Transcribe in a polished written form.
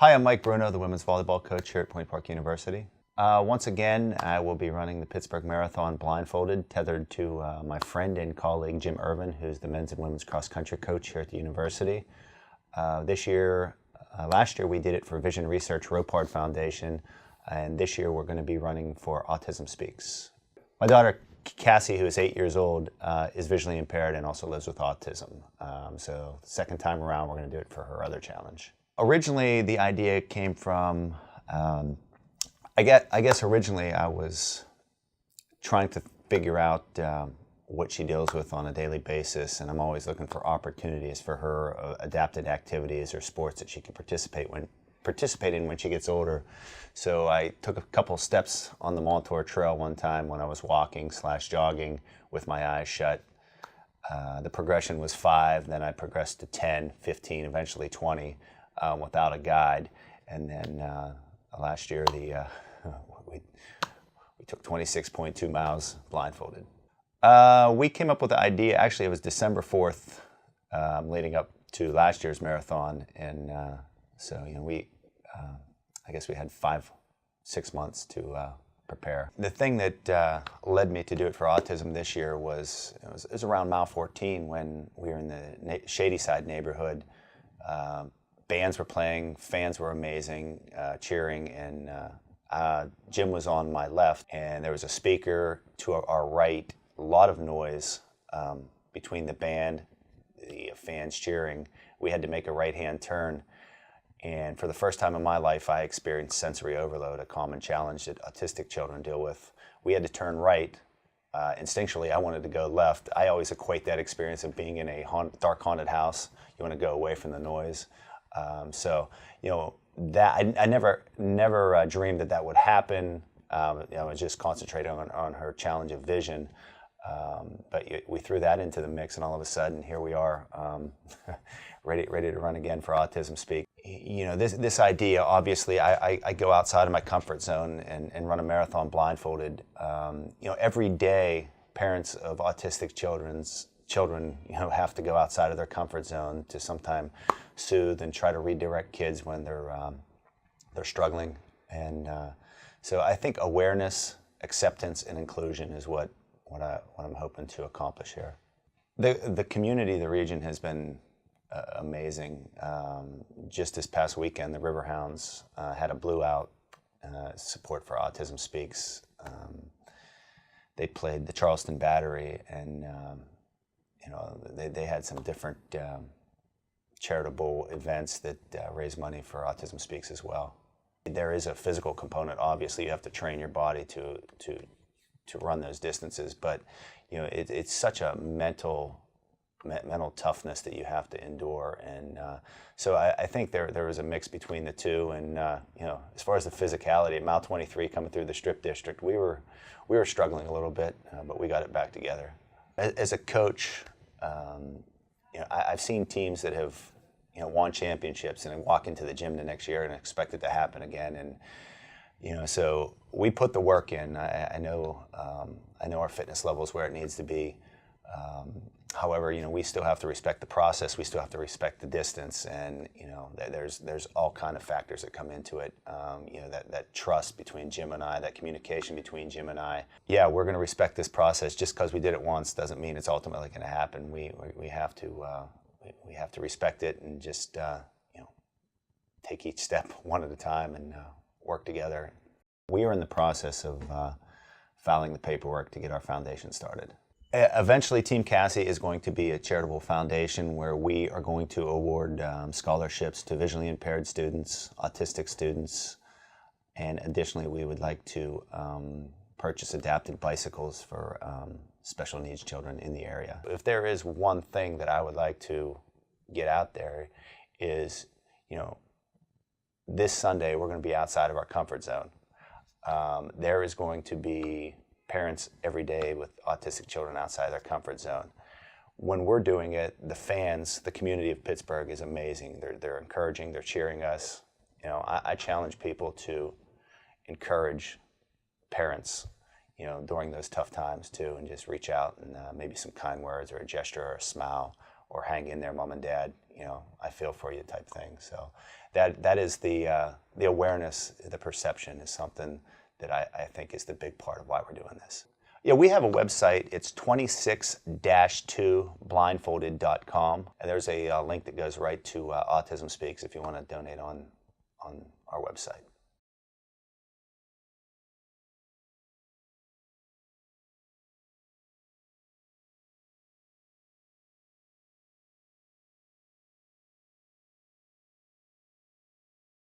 Hi, I'm Mike Bruno, the women's volleyball coach here at Point Park University. Once again, I will be running the Pittsburgh Marathon blindfolded, tethered to my friend and colleague Jim Irvin, who's the men's and women's cross-country coach here at the university. Last year we did it for Vision Research Ropard Foundation, and this year we're going to be running for Autism Speaks. My daughter Cassie, who is 8 years old, is visually impaired and also lives with autism. So the second time around, we're going to do it for her other challenge. Originally, the idea came from, I guess originally I was trying to figure out what she deals with on a daily basis, and I'm always looking for opportunities for her adapted activities or sports that she can participate in when she gets older. So I took a couple steps on the Montour Trail one time when I was walking/jogging with my eyes shut. The progression was 5, then I progressed to 10, 15, eventually 20 without a guide. And then last year we took 26.2 miles blindfolded. We came up with the idea, actually it was December 4th, leading up to last year's marathon, and so I guess we had 5-6 months to prepare. The thing that led me to do it for autism this year was it was around mile 14 when we were in the Shadyside neighborhood. Bands were playing, fans were amazing, cheering, and Jim was on my left, and there was a speaker to our right, a lot of noise between the band, the fans cheering. We had to make a right-hand turn, and for the first time in my life, I experienced sensory overload, a common challenge that autistic children deal with. We had to turn right. Instinctually, I wanted to go left. I always equate that experience of being in a dark haunted house. You want to go away from the noise. So, that I never dreamed that would happen. I was just concentrating on her challenge of vision. But we threw that into the mix, and all of a sudden, here we are, ready to run again for Autism Speaks. This idea, obviously, I go outside of my comfort zone and run a marathon blindfolded. Every day, parents of autistic children, have to go outside of their comfort zone to sometimes soothe and try to redirect kids when they're struggling. And so I think awareness, acceptance, and inclusion is what I'm hoping to accomplish here. The community, the region has been amazing. Just this past weekend, the Riverhounds had a Blue Out support for Autism Speaks. They played the Charleston Battery, and they had some different charitable events that raise money for Autism Speaks as well. There is a physical component. Obviously, you have to train your body to run those distances, but it's such a mental toughness that you have to endure, and so I think there was a mix between the two. And as far as the physicality, at mile 23 coming through the Strip District, we were struggling a little bit, but we got it back together. As a coach, I've seen teams that have won championships and then walk into the gym the next year and expect it to happen again, and so we put the work in. I know our fitness level is where it needs to be. However, we still have to respect the process. We still have to respect the distance, and there's all kind of factors that come into it. That trust between Jim and I, that communication between Jim and I. Yeah, we're going to respect this process. Just because we did it once doesn't mean it's ultimately going to happen. We have to respect it and just take each step one at a time and work together. We are in the process of filing the paperwork to get our foundation started. Eventually, Team Cassie is going to be a charitable foundation where we are going to award scholarships to visually impaired students, autistic students, and additionally, we would like to purchase adapted bicycles for special needs children in the area. If there is one thing that I would like to get out there is, this Sunday we're going to be outside of our comfort zone. There is going to be parents every day with autistic children outside their comfort zone. When we're doing it, the fans, the community of Pittsburgh is amazing. They're encouraging, they're cheering us. I challenge people to encourage parents, during those tough times too, and just reach out and maybe some kind words or a gesture or a smile, or hang in there, mom and dad. I feel for you type thing. So that is the awareness, the perception is something that I think is the big part of why we're doing this. Yeah, we have a website. It's 26-2blindfolded.com. And there's a link that goes right to Autism Speaks if you want to donate on our website.